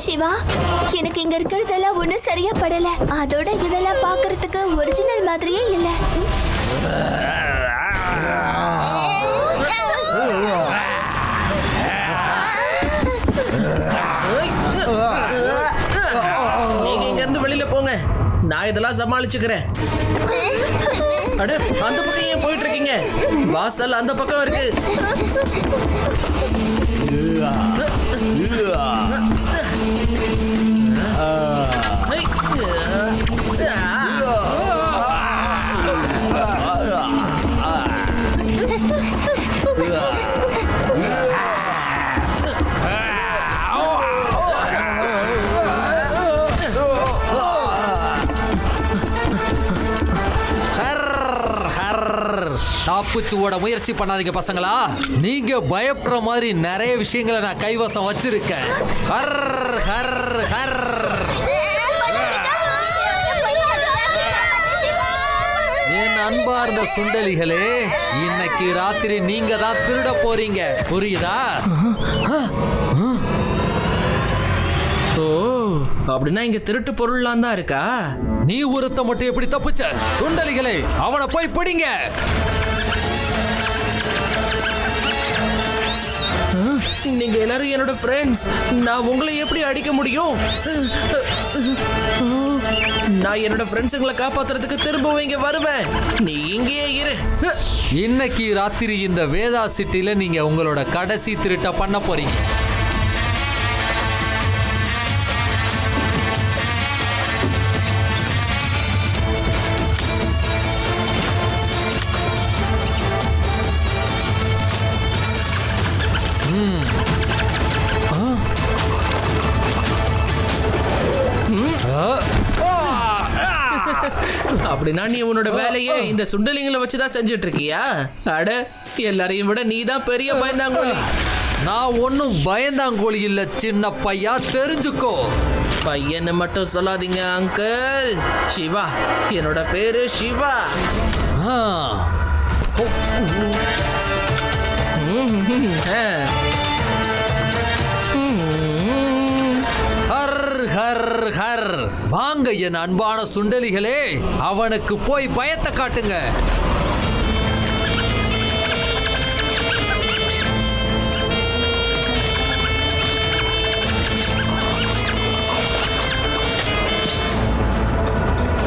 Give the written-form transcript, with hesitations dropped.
சிவா, எனக்கு இங்க இருக்கிறதெல்லாம் ஒண்ணும் சரியா படல. அதோட இதெல்லாம் பாக்குறதுக்கு ஒரிஜினல் மாதிரியே இல்ல. நீங்க இங்க இருந்து வெளியில போங்க, நான் இதெல்லாம் சமாளிச்சுக்கிறேன். அட, அந்த பக்கம் ஏன் போயிட்டு இருக்கீங்க? வாசல் அந்த பக்கம் இருக்கு. தப்பிச்சு ஓட முயற்சி பண்ணாதீங்க பசங்களா. நீங்க பயப்படுற மாதிரி நிறைய விஷயங்களை நான் கைவசம் வச்சிருக்கேன். Her her her. என் அன்பார்ந்த சுண்டலிகளே, இன்னைக்கு ராத்திரி நீங்க தான் திருட போறீங்க, புரியுதா? ஓ, அப்படின்னா இங்க திருட்டு பொருள்லாம் தான் இருக்கா? நீ ஒருத்த மட்டும் எப்படி தப்பிச்ச? சுண்டலிகளே, அவனை போய் பிடிங்க. நீங்க எல்லாரும் என்னோட ஃப்ரெண்ட்ஸ், நான் உங்களை எப்படி அடிக்க முடியும்? நான் என்னோட ஃப்ரெண்ட்ஸுங்களை காப்பாத்துறதுக்கு திரும்பவும் இங்க வருவேன். நீ இங்கேயே இரு. இன்னைக்கு ராத்திரி இந்த வேதா சிட்டில நீங்க உங்களோட கடைசி திருட்ட பண்ண போறீங்க. அப்படின்னா நீ உன்னோட வேலையே இந்த சுண்டலிங்களை வச்சுதான் செஞ்சுட்டு இருக்கியா? அட, எல்லாரையும் விட நீ தான் பெரிய பயந்தாங்கோலி. நான் ஒன்னும் பயந்தாங்கோலி இல்ல சின்ன பையா, தெரிஞ்சுக்கோ. பையன்னு மட்டும் சொல்லாதீங்க அங்கிள். சிவா, என்னோட பேரு சிவா. Her her her. வாங்க என் அன்பான சுண்டலிகளே, அவனுக்கு போய் பயத்தை காட்டுங்க.